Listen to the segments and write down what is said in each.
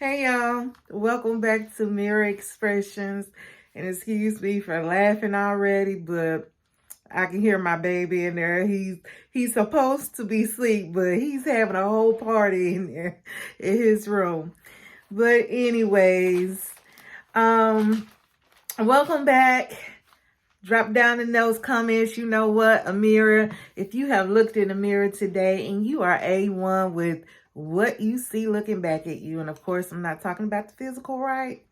Hey y'all, welcome back to Mirror Expressions. And excuse me for laughing already, but I can hear my baby in there. He's supposed to be asleep, but he's having a whole party in there in his room. But anyways, welcome back. Drop down in those comments. You know what? A mirror. If you have looked in the mirror today and you are A1 with what you see looking back at you. And of course, I'm not talking about the physical, right?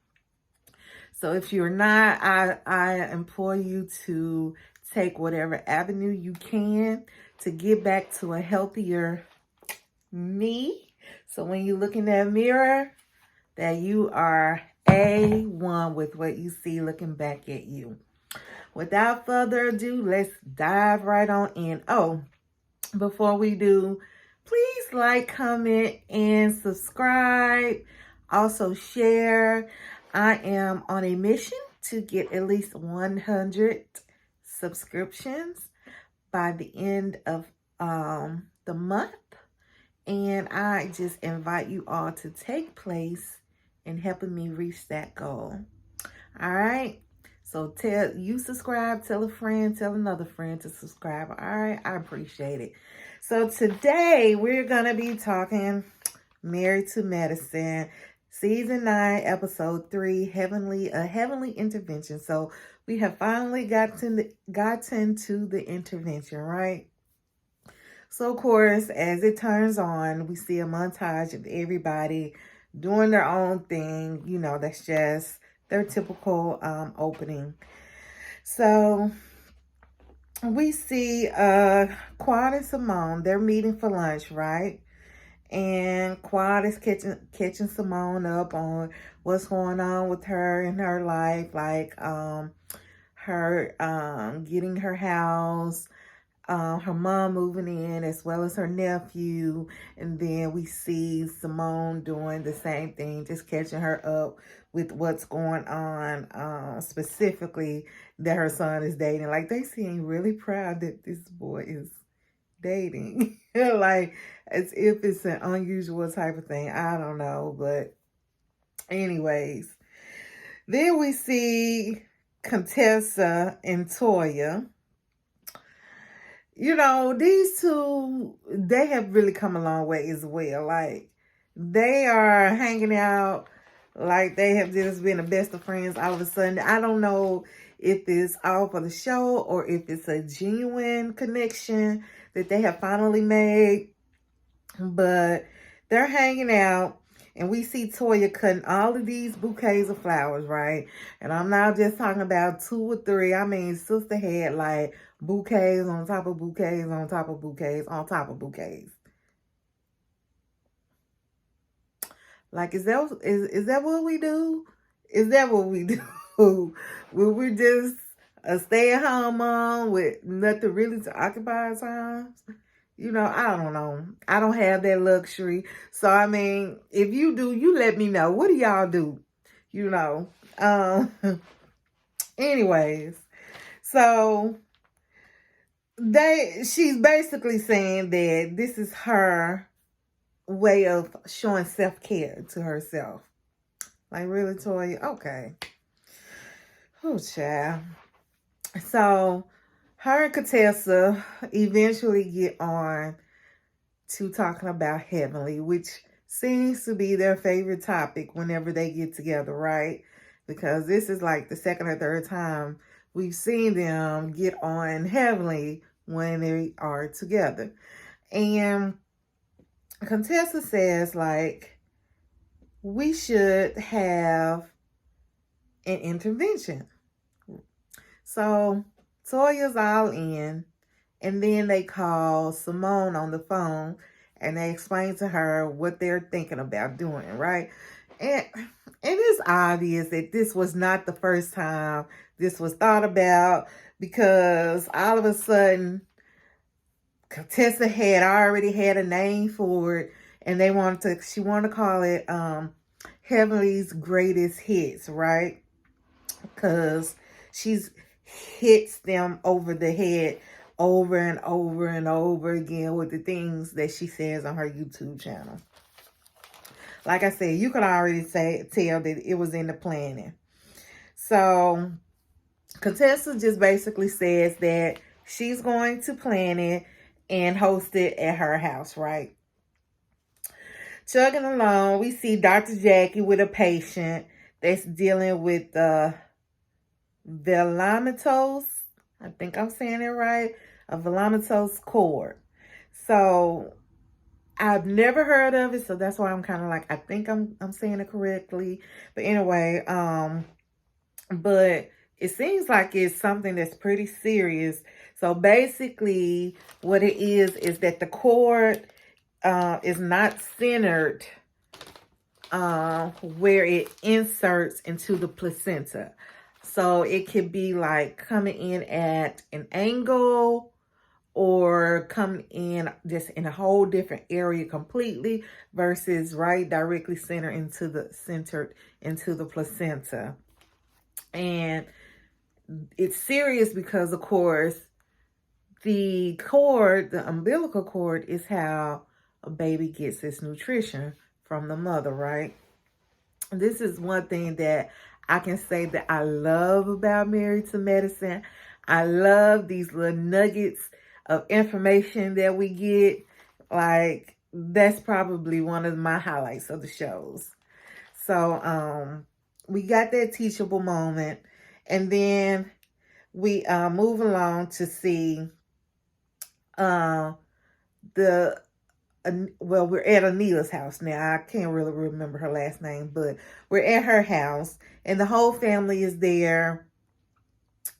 So if you're not, I implore you to take whatever avenue you can to get back to a healthier me. So when you look in that mirror, that you are A1 with what you see looking back at you. Without further ado, let's dive right on in. Oh, before we do, please like, comment, and subscribe. Also share. I am on a mission to get at least 100 subscriptions by the end of the month. And I just invite you all to take place in helping me reach that goal. All right. So subscribe, tell a friend, tell another friend to subscribe. All right, I appreciate it. So today we're going to be talking Married to Medicine, Season 9, Episode 3, A Heavenly Intervention. So we have finally gotten to the intervention, right? So of course, as it turns on, we see a montage of everybody doing their own thing. You know, that's just their typical opening. So we see Quad and Simone, they're meeting for lunch, right? And Quad is catching Simone up on what's going on with her in her life, like her getting her house, her mom moving in, as well as her nephew. And then we see Simone doing the same thing, just catching her up with what's going on, specifically that her son is dating. Like, they seem really proud that this boy is dating. Like, as if it's an unusual type of thing. I don't know. But anyways, then we see Contessa and Toya. You know, these two, they have really come a long way as well. Like, they are hanging out like they have just been the best of friends all of a sudden. I don't know if it's all for the show or if it's a genuine connection that they have finally made. But they're hanging out. And we see Toya cutting all of these bouquets of flowers, right? And I'm not just talking about 2 or 3. I mean, sister had like bouquets on top of bouquets on top of bouquets on top of bouquets. Like, is that what we do? Is that what we do? Will we just a stay-at-home mom with nothing really to occupy our time? You know, I don't know. I don't have that luxury. So, I mean, if you do, you let me know. What do y'all do? You know. Anyways, so she's basically saying that this is her way of showing self-care to herself. Like, really, Toya? Okay. Oh, child. So, her and Contessa eventually get on to talking about Heavenly, which seems to be their favorite topic whenever they get together, right? Because this is like the second or third time we've seen them get on Heavenly when they are together. And Contessa says, like, we should have an intervention. So Toya's all in. And then they call Simone on the phone and they explain to her what they're thinking about doing, right? And it's obvious that this was not the first time this was thought about, because all of a sudden Contessa had already had a name for it, and she wanted to call it Heavenly's Greatest Hits, right? Because she's hits them over the head over and over and over again with the things that she says on her YouTube channel. like I said, you can already tell that it was in the planning. So Contessa just basically says that she's going to plan it and host it at her house, right? Chugging along, we see Dr. Jackie with a patient that's dealing with velomitose. I think I'm saying it right. A velomitose cord. So I've never heard of it, so that's why I'm kind of like, I think I'm saying it correctly. But anyway, but it seems like it's something that's pretty serious. So basically, what it is that the cord is not centered where it inserts into the placenta. So it could be like coming in at an angle or coming in just in a whole different area completely versus right directly centered into the placenta. And it's serious because, of course, the umbilical cord is how a baby gets its nutrition from the mother, right? This is one thing that I can say that I love about Married to Medicine. I love these little nuggets of information that we get. Like, that's probably one of my highlights of the shows. So, we got that teachable moment. And then we move along to see we're at Anila's house now. I can't really remember her last name, but we're at her house and the whole family is there,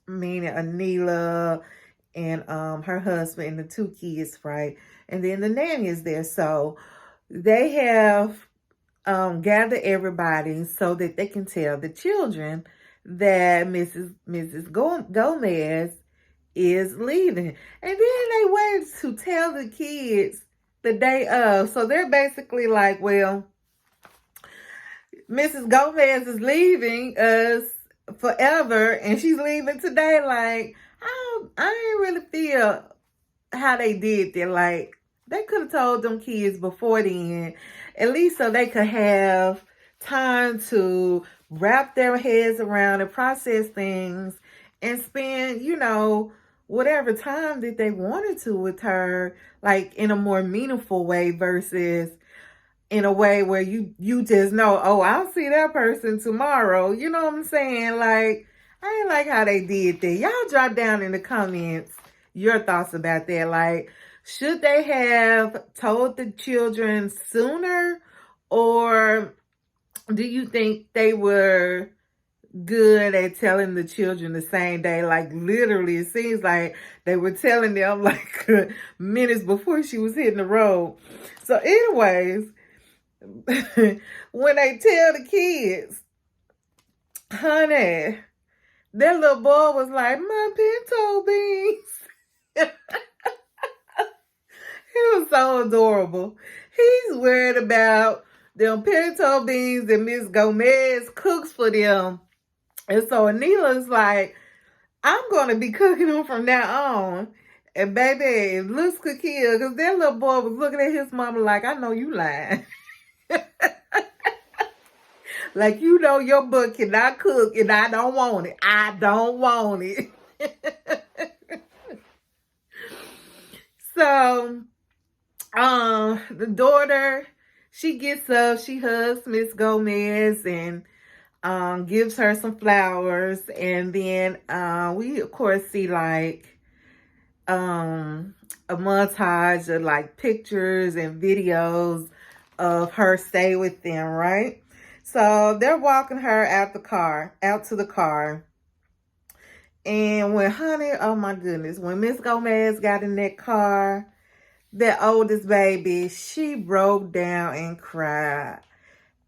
meaning Anila and her husband and the 2 kids, right? And then the nanny is there. So they have gathered everybody so that they can tell the children that Mrs. Gomez is leaving. And then they waited to tell the kids the day of. So they're basically like, well, Mrs. Gomez is leaving us forever and she's leaving today. Like, I didn't really feel how they did that. Like, they could have told them kids before then, at least so they could have time to wrap their heads around and process things and spend, whatever time that they wanted to with her, like in a more meaningful way versus in a way where you just know, oh, I'll see that person tomorrow. You know what I'm saying? Like, I ain't like how they did that. Y'all drop down in the comments your thoughts about that. Like, should they have told the children sooner, or do you think they were good at telling the children the same day? Like, literally, it seems like they were telling them like minutes before she was hitting the road. So anyways, when they tell the kids, honey, that little boy was like, my pinto beans. He was so adorable. He's worried about them pinto beans that Miss Gomez cooks for them. And so Anila's like, I'm going to be cooking them from now on. And baby, if looks could kill, because that little boy was looking at his mama like, I know you lying. Like, your book cannot cook and I don't want it. I don't want it. So, the daughter, she gets up, she hugs Miss Gomez and gives her some flowers. And then we, of course, see like a montage of like pictures and videos of her stay with them, right? So they're walking her out to the car. And oh my goodness, when Miss Gomez got in that car, that oldest baby, she broke down and cried.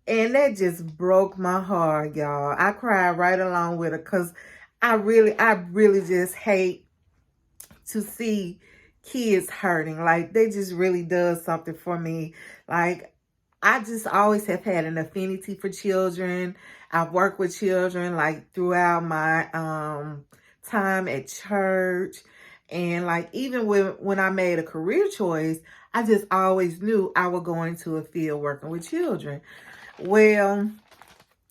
And that just broke my heart, y'all. I cried right along with her because I really just hate to see kids hurting. Like, they just really does something for me. Like, I just always have had an affinity for children. I've worked with children like throughout my time at church. And like, even when I made a career choice, I just always knew I would go into a field working with children. Well,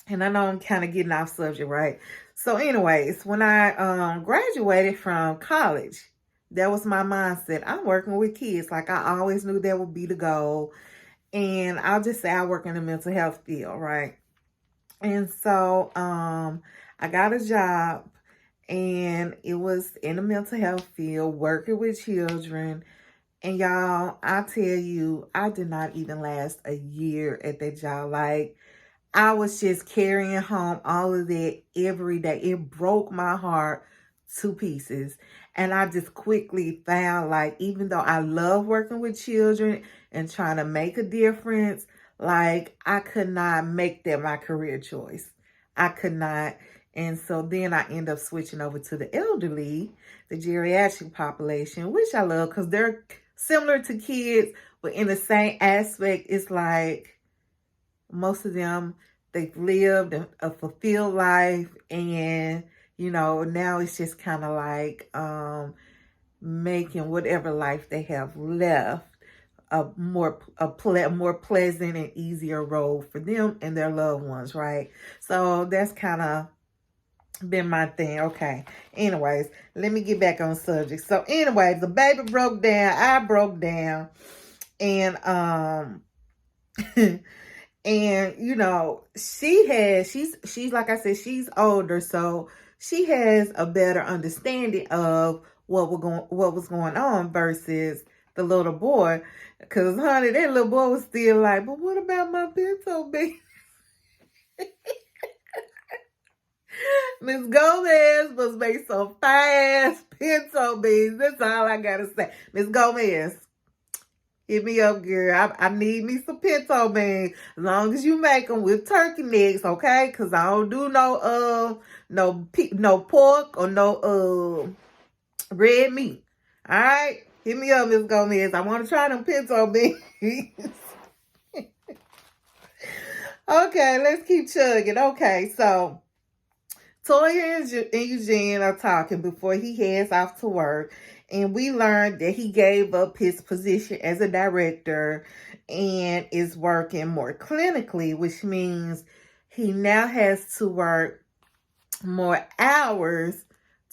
and I know I'm kind of getting off subject, right? So anyways, when I graduated from college, that was my mindset. I'm working with kids. Like, I always knew that would be the goal. And I'll just say I work in the mental health field, right? And so I got a job, and it was in the mental health field, working with children. And y'all, I tell you, I did not even last a year at that job. Like, I was just carrying home all of that every day. It broke my heart to pieces. And I just quickly found, like, even though I love working with children and trying to make a difference, like, I could not make that my career choice. I could not. And so then I end up switching over to the elderly, the geriatric population, which I love because they're similar to kids, but in the same aspect, it's like, most of them, they've lived a fulfilled life, and now it's just kind of like making whatever life they have left a more pleasant and easier road for them and their loved ones, right? So that's kind of been my thing. Okay, anyways, let me get back on subject. So anyways, the baby broke down, I broke down, and and she's like I said, she's older, so she has a better understanding of what was going on versus the little boy. Because honey, that little boy was still like, but what about my pinto baby? Miss Gomez must make some fast pinto beans. That's all I gotta say. Miss Gomez, hit me up, girl. I need me some pinto beans. As long as you make them with turkey necks, okay? Because I don't do no pork or no red meat. All right? Hit me up, Miss Gomez. I want to try them pinto beans. Okay, let's keep chugging. Okay, so Toya and Eugene are talking before he heads off to work, and we learned that he gave up his position as a director and is working more clinically, which means he now has to work more hours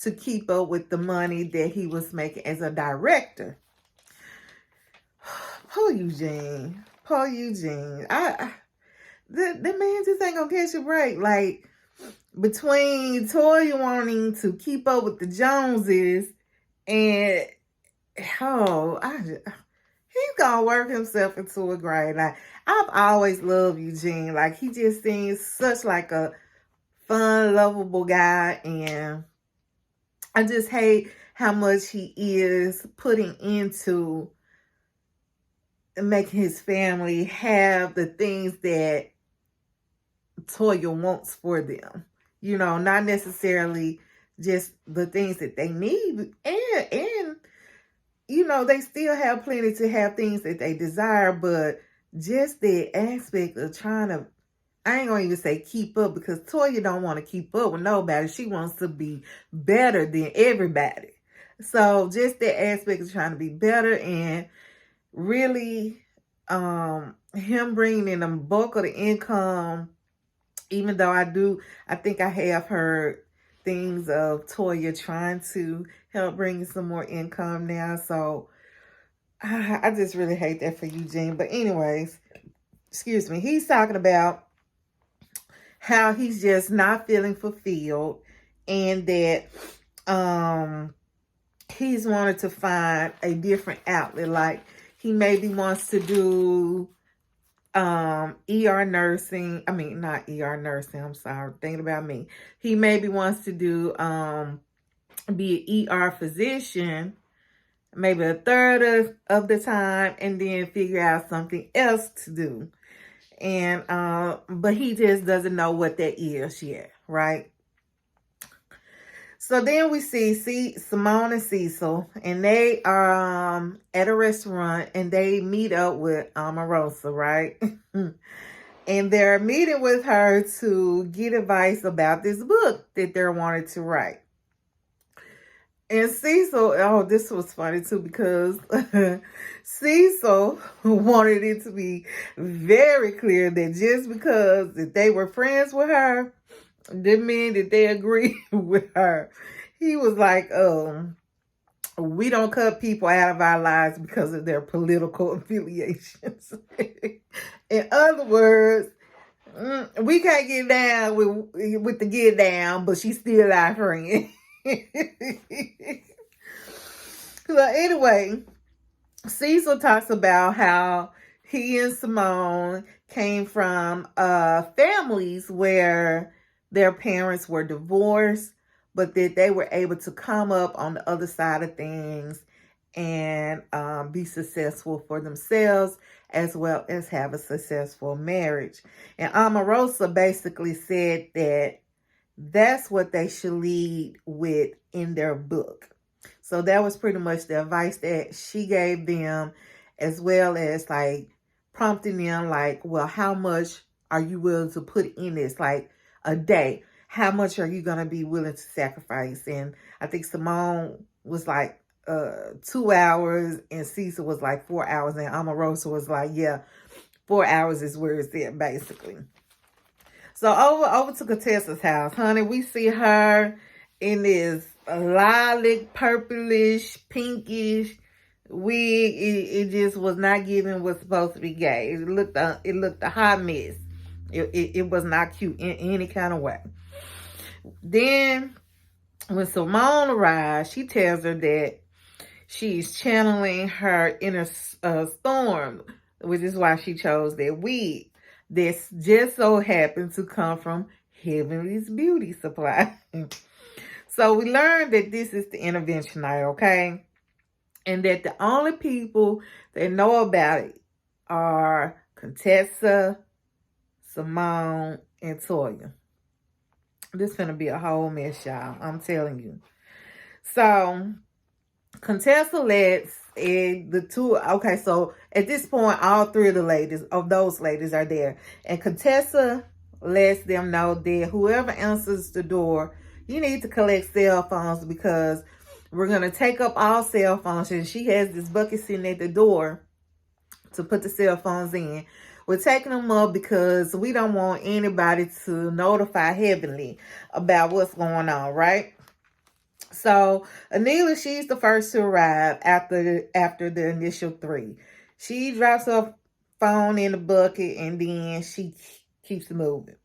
to keep up with the money that he was making as a director. Poor Eugene. Poor Eugene. The man just ain't gonna catch a break. Like, between Toya wanting to keep up with the Joneses and he's gonna work himself into a grave. Like, I've always loved Eugene. Like, he just seems such like a fun, lovable guy, and I just hate how much he is putting into making his family have the things that Toya wants for them. Not necessarily just the things that they need, and they still have plenty to have things that they desire, but just the aspect of trying to, I ain't gonna even say keep up, because Toya don't want to keep up with nobody. She wants to be better than everybody. So just the aspect of trying to be better, and really him bringing in the bulk of the income, even though I think I have heard things of Toya trying to help bring some more income now. So I just really hate that for Eugene. But anyways, excuse me, he's talking about how he's just not feeling fulfilled, and that he's wanted to find a different outlet. Like, he maybe wants to do ER nursing. I mean, not ER nursing, I'm sorry, thinking about me. He maybe wants to do be an ER physician, maybe a third of the time, and then figure out something else to do. And but he just doesn't know what that is yet, right? So then we see Simone and Cecil, and they are at a restaurant, and they meet up with Omarosa, right? And they're meeting with her to get advice about this book that they're wanting to write. And Cecil, oh, this was funny too because Cecil wanted it to be very clear that just because if they were friends with her, didn't mean that they agreed with her. He was like, we don't cut people out of our lives because of their political affiliations. In other words, we can't get down with the get down, but she's still our friend. So anyway, Cecil talks about how he and Simone came from families where their parents were divorced, but that they were able to come up on the other side of things and be successful for themselves as well as have a successful marriage. And Omarosa basically said that that's what they should lead with in their book. So that was pretty much the advice that she gave them, as well as like prompting them like, well, how much are you willing to put in this? Like a day, how much are you going to be willing to sacrifice? And I think Simone was like 2 hours and Cecil was like 4 hours. And Omarosa was like, yeah, 4 hours is where it's at basically. So over to Contessa's house, honey, we see her in this lilac, purplish, pinkish wig. It just was not giving what's supposed to be gay. It looked a hot mess. It was not cute in any kind of way. Then when Simone arrives, she tells her that she's channeling her inner storm, which is why she chose that wig. This just so happened to come from Heavenly's Beauty Supply. So we learned that this is the intervention night, okay? And that the only people that know about it are Contessa, Simone, and Toya. This is going to be a whole mess, y'all. I'm telling you. So Contessa lets the two, okay, so at this point, all three of those ladies are there. And Contessa lets them know that whoever answers the door, you need to collect cell phones because we're going to take up all cell phones. And she has this bucket sitting at the door to put the cell phones in. We're taking them up because we don't want anybody to notify Heavenly about what's going on, right? So Anila, she's the first to arrive after the initial three. She drops her phone in the bucket and then she keeps moving.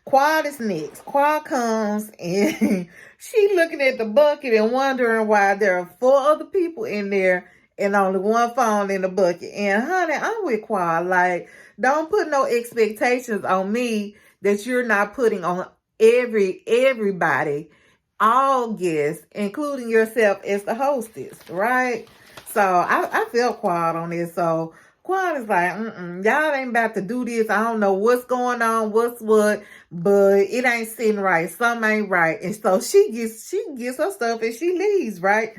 Quad is next. Quad comes and she looking at the bucket and wondering why there are 4 other people in there and only one phone in the bucket. And honey, I'm with Quad. Like, don't put no expectations on me that you're not putting on everybody, all guests, including yourself as the hostess, right? So I feel Quad on this. So Quad is like, y'all ain't about to do this. I don't know what's going on, what's what, but it ain't sitting right. Something ain't right. And so she gets her stuff and she leaves, right?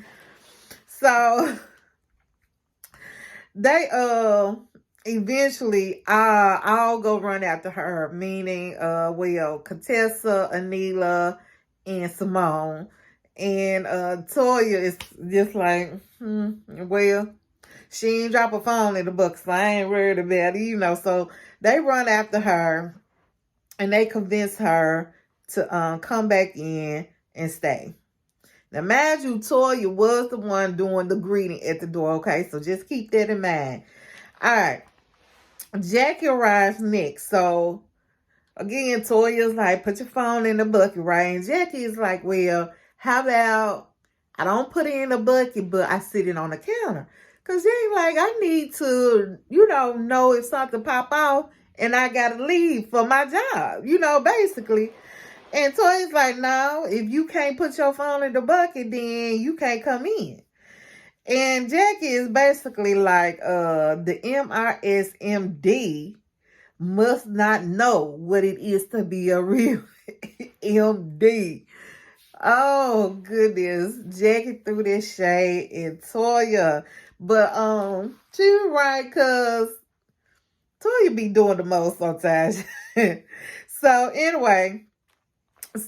So they eventually I'll go run after her, meaning Contessa, Anila, and Simone. And Toya is just like, well, she ain't drop a phone in the book, so I ain't worried about it, So they run after her and they convince her to come back in and stay. Now, mind you, Toya was the one doing the greeting at the door, okay? So just keep that in mind. All right. Jackie arrives next. So, again, Toya's like, put your phone in the bucket, right? And Jackie is like, well, how about I don't put it in the bucket, but I sit it on the counter? Because Jackie's like, I need to, know if something pop off and I got to leave for my job, basically. And Toya's like, no, if you can't put your phone in the bucket, then you can't come in. And Jackie is basically like, the MRSMD must not know what it is to be a real MD. Oh, goodness. Jackie threw this shade in Toya. But, she was right, because Toya be doing the most sometimes. So, anyway.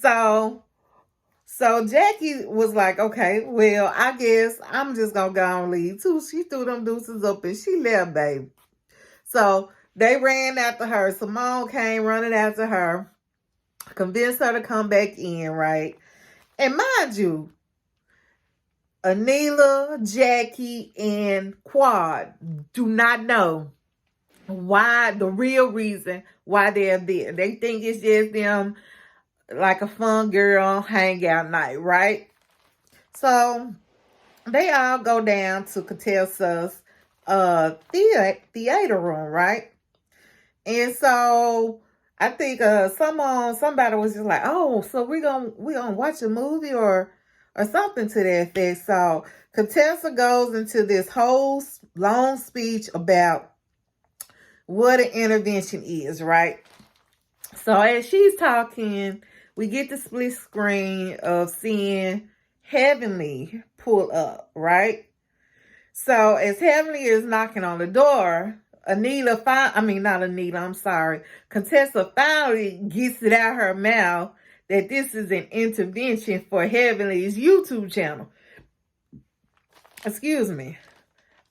So So Jackie was like, okay, well, I guess I'm just gonna go and leave too. She threw them deuces up and she left, baby. So they ran after her. Simone came running after her, convinced her to come back in, right? And mind you, Anila, Jackie, and Quad do not know why, the real reason why they're there. They think it's just them, like a fun girl hangout night, right? So they all go down to Contessa's theater room, right? And so I think somebody was just like, oh, so we gonna watch a movie or something to that effect. So Contessa goes into this whole long speech about what an intervention is, right? So as she's talking, we get the split screen of seeing Heavenly pull up, right? So as Heavenly is knocking on the door, Contessa finally gets it out her mouth that this is an intervention for Heavenly's YouTube channel. Excuse me.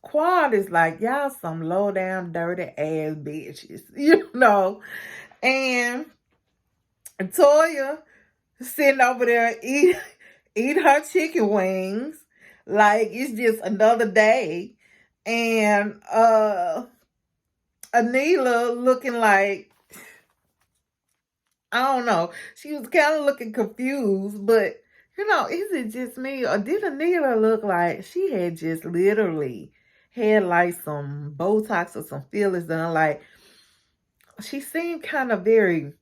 Quad is like, y'all some low down dirty ass bitches, And Toya sitting over there eat her chicken wings like it's just another day. And Anila looking like, I don't know. She was kind of looking confused, but is it just me or did Anila look like she had just literally had like some Botox or some fillers done? Like she seemed kind of very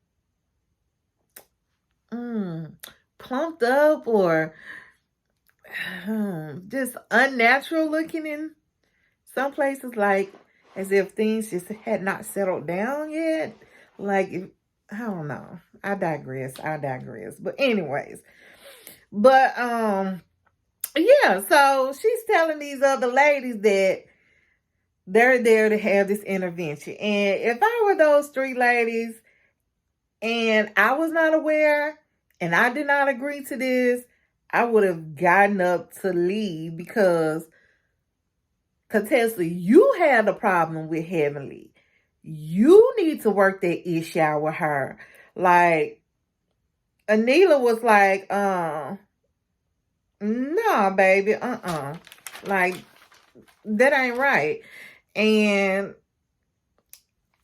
plumped up or just unnatural looking in some places, like as if things just had not settled down yet. Like, I don't know. I digress. But anyways, yeah, so she's telling these other ladies that they're there to have this intervention. And if I were those three ladies and I was not aware and I did not agree to this, I would have gotten up to leave because Contessa, you had a problem with Heavenly. You need to work that issue out with her. Like, Anila was like, nah, baby, like, that ain't right. And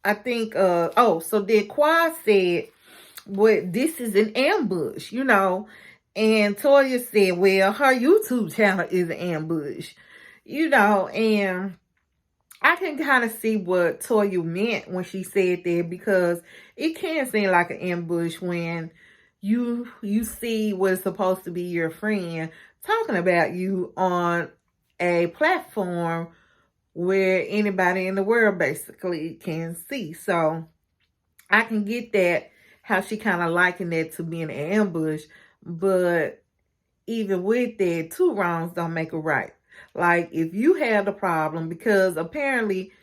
I think, so then Quad said, well, this is an ambush, And Toya said, well, her YouTube channel is an ambush, and I can kind of see what Toya meant when she said that, because it can seem like an ambush when you see what's supposed to be your friend talking about you on a platform where anybody in the world basically can see. So I can get that, how she kind of likened that to being an ambush, but even with that, two wrongs don't make a right. Like, if you have the problem, because apparently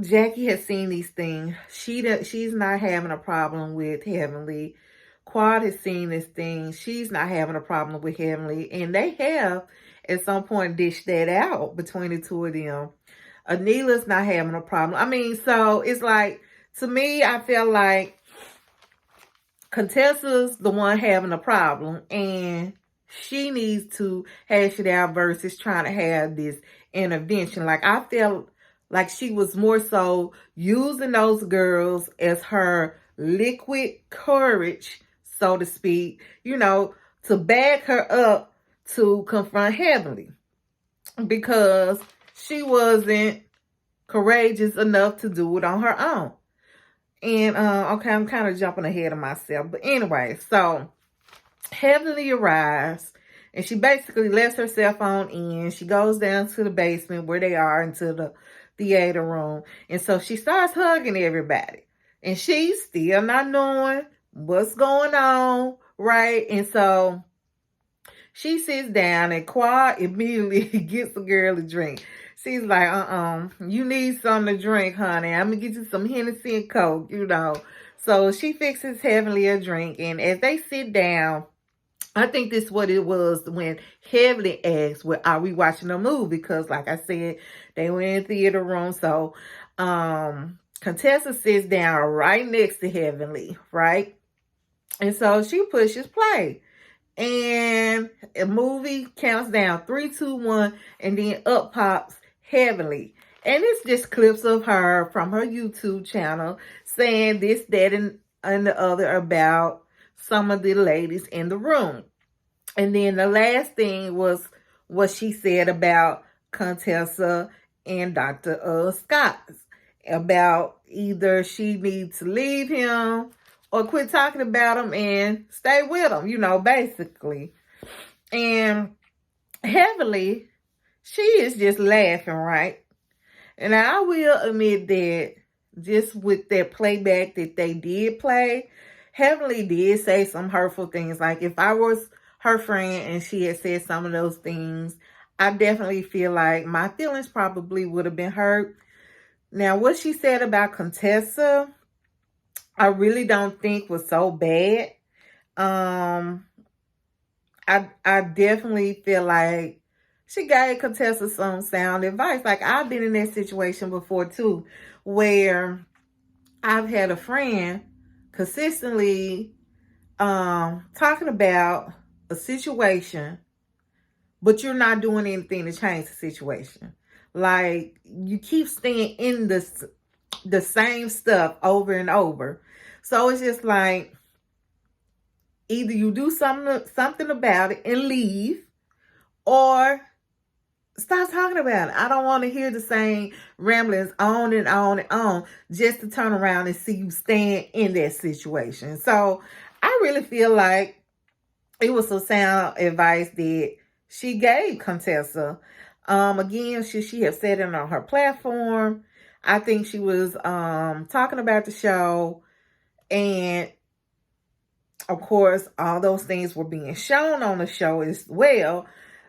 Jackie has seen these things. She's not having a problem with Heavenly. Quad has seen this thing. She's not having a problem with Heavenly. And they have, at some point, dished that out between the two of them. Anila's not having a problem. I mean, so it's like, to me, I feel like Contessa's the one having a problem. And she needs to hash it out versus trying to have this intervention. Like, I felt like she was more so using those girls as her liquid courage, so to speak, to back her up to confront Heavenly, because she wasn't courageous enough to do it on her own. And, okay, I'm kind of jumping ahead of myself. But anyway, so Heavenly arrives, and she basically lets herself on in. She goes down to the basement where they are, into the theater room. And so she starts hugging everybody. And she's still not knowing what's going on, right? And so she sits down, and Quad immediately gets the girl a drink. She's like, you need something to drink, honey. I'm going to get you some Hennessy and Coke, So she fixes Heavenly a drink. And as they sit down, I think this is what it was when Heavenly asked, well, are we watching a movie? Because like I said, they were in theater room. So Contessa sits down right next to Heavenly, right? And so she pushes play. And a movie counts down 3, 2, 1, and then up pops Heavenly. And it's just clips of her from her YouTube channel saying this, that, and the other about some of the ladies in the room. And then the last thing was what she said about Contessa and Dr. Scott, about either she needs to leave him or quit talking about him and stay with him, basically. And Heavenly, she is just laughing, right? And I will admit that just with that playback that they did play, Heavenly did say some hurtful things. Like if I was her friend and she had said some of those things, I definitely feel like my feelings probably would have been hurt. Now, what she said about Contessa, I really don't think was so bad. I definitely feel like she gave Contessa some sound advice. Like I've been in that situation before too, where I've had a friend consistently talking about a situation, but you're not doing anything to change the situation. Like you keep staying in the same stuff over and over. So it's just like either you do something about it and leave, or stop talking about it. I don't want to hear the same ramblings on and on and on just to turn around and see you stand in that situation. So I really feel like it was some sound advice that she gave Contessa. Again, she have said it on her platform. I think she was talking about the show, and of course, all those things were being shown on the show as well.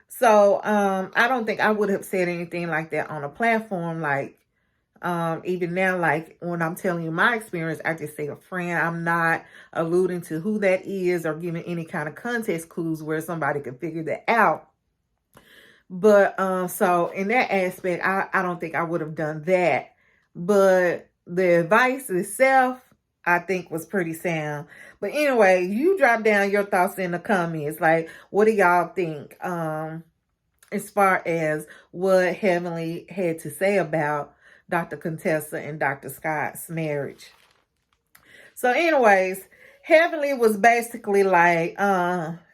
So I don't think I would have said anything like that on a platform. Like even now, like when I'm telling you my experience, I just say a friend. I'm not alluding to who that is or giving any kind of context clues where somebody can figure that out. But so in that aspect, I don't think I would have done that. But the advice itself, I think was pretty sound. But anyway, you drop down your thoughts in the comments. Like, what do y'all think? As far as what Heavenly had to say about Dr. Contessa and Dr. Scott's marriage. So anyways, Heavenly was basically like,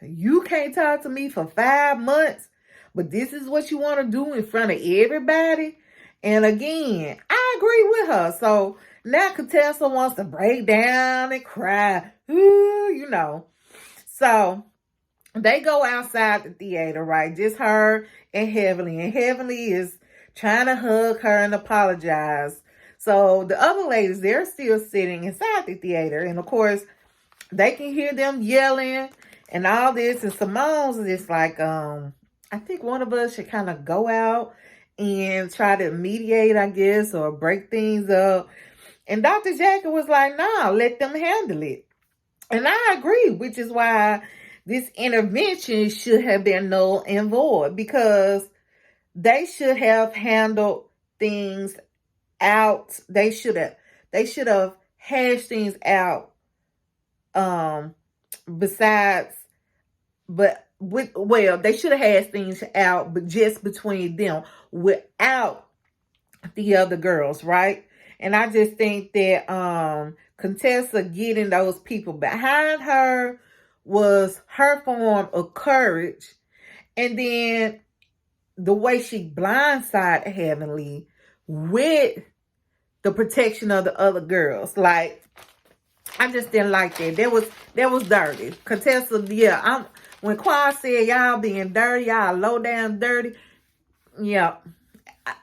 you can't talk to me for 5 months, but this is what you want to do in front of everybody. And again, I agree with her. So now Contessa wants to break down and cry. Ooh. So they go outside the theater, right? Just her and Heavenly. And Heavenly is trying to hug her and apologize. So the other ladies, they're still sitting inside the theater. And of course, they can hear them yelling and all this. And Simone's just like, I think one of us should kind of go out and try to mediate, I guess, or break things up. And Dr. Jacket was like, nah, let them handle it. And I agree, which is why this intervention should have been null and void, because they should have handled things out. They should have hashed things out. They should have hashed things out, but just between them, without the other girls, right? And I just think that Contessa getting those people behind her was her form of courage. And then the way she blindsided Heavenly with the protection of the other girls. Like, I just didn't like that. That was dirty. Contessa, yeah, when Quan said y'all being dirty, y'all low down dirty, yeah,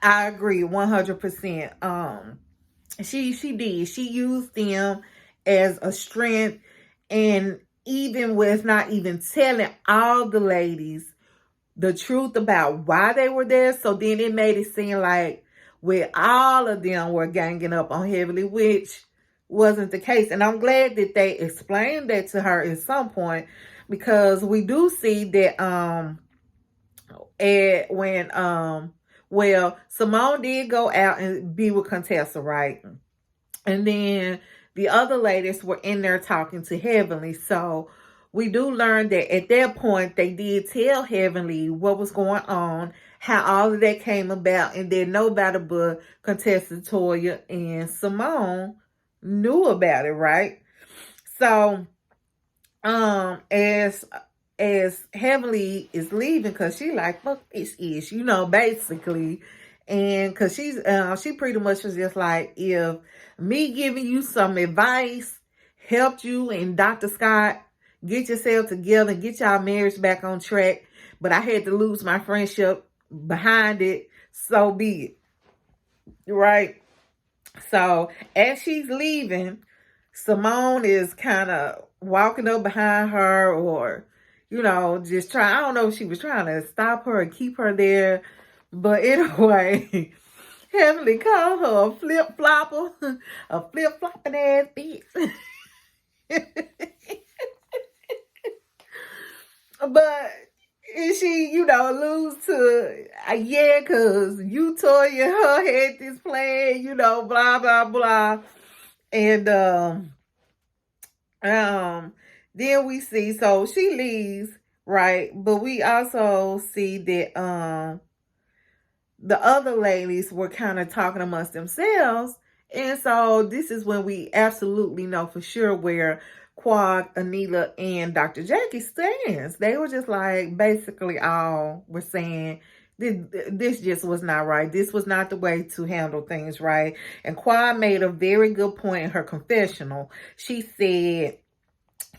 I agree 100%. She did. She used them as a strength, and even with not even telling all the ladies the truth about why they were there. So then it made it seem like where all of them were ganging up on Heavenly, which wasn't the case. And I'm glad that they explained that to her at some point, because we do see that well, Simone did go out and be with Contessa, right? And then the other ladies were in there talking to Heavenly. So we do learn that at that point they did tell Heavenly what was going on, how all of that came about, and then nobody but Contessa, Toya, and Simone knew about it, right? So as Heavenly is leaving, because she like, fuck this ish, basically. And because she pretty much was just like, if me giving you some advice helped you and Dr. Scott get yourself together and get y'all marriage back on track, but I had to lose my friendship behind it, so be it. Right? So as she's leaving, Simone is kind of walking up behind her, or, just trying. I don't know if she was trying to stop her or keep her there. But anyway, Heavenly called her a flip-flopper, a flip-flopping ass bitch. But she, alludes to, yeah, because you, Toya, and her had this plan, blah, blah, blah. And then we see, so she leaves, right? But we also see that the other ladies were kind of talking amongst themselves. And so this is when we absolutely know for sure where Quad, Anila, and Dr. Jackie stands. They were just like, basically all were saying, this just was not right. This was not the way to handle things, right? And Quad made a very good point in her confessional. She said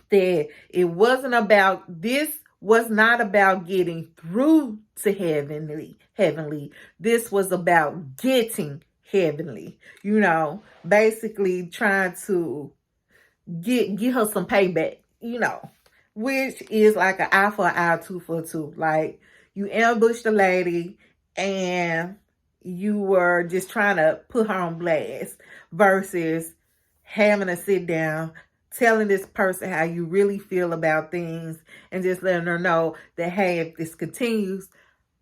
that it wasn't about, this was not about getting through to heavenly. This was about getting heavenly, basically trying to get her some payback, which is like an eye for an eye, tooth for a tooth. Like, you ambushed a lady and you were just trying to put her on blast versus having to sit down, telling this person how you really feel about things, and just letting her know that, hey, if this continues,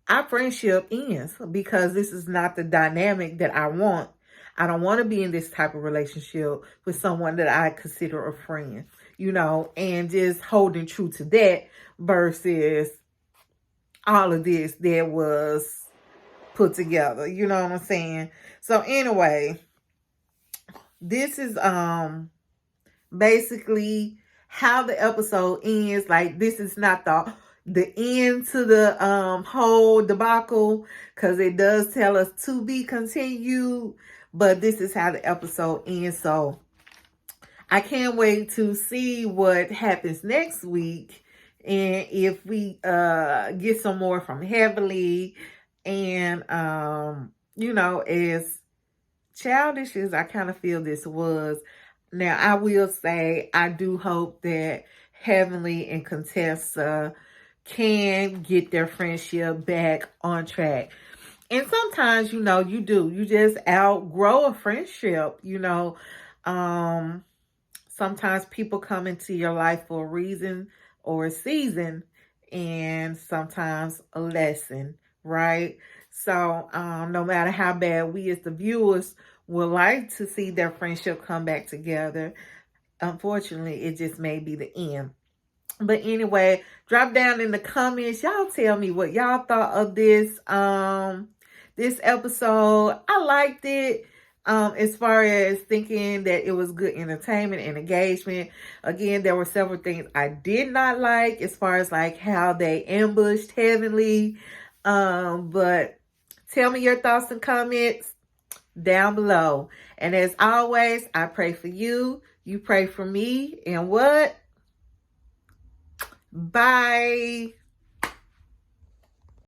our friendship ends, because this is not the dynamic that I want. I don't want to be in this type of relationship with someone that I consider a friend, and just holding true to that versus all of this that was put together. You know what I'm saying? So anyway, this is basically how the episode ends. Like, this is not the end to the whole debacle, because it does tell us to be continued, but this is how the episode ends. So I can't wait to see what happens next week, and if we get some more from Heavenly, and as childish as I kind of feel this was. Now, I will say, I do hope that Heavenly and Contessa can get their friendship back on track. And sometimes, you do. You just outgrow a friendship, Sometimes people come into your life for a reason or a season, and sometimes a lesson, right? So no matter how bad we as the viewers would like to see their friendship come back together, unfortunately, it just may be the end. But anyway, drop down in the comments. Y'all tell me what y'all thought of this this episode. I liked it. As far as thinking that it was good entertainment and engagement. Again, there were several things I did not like, as far as like how they ambushed Heavenly. But tell me your thoughts and comments down below. And as always, I pray for you. You pray for me. And what? Bye.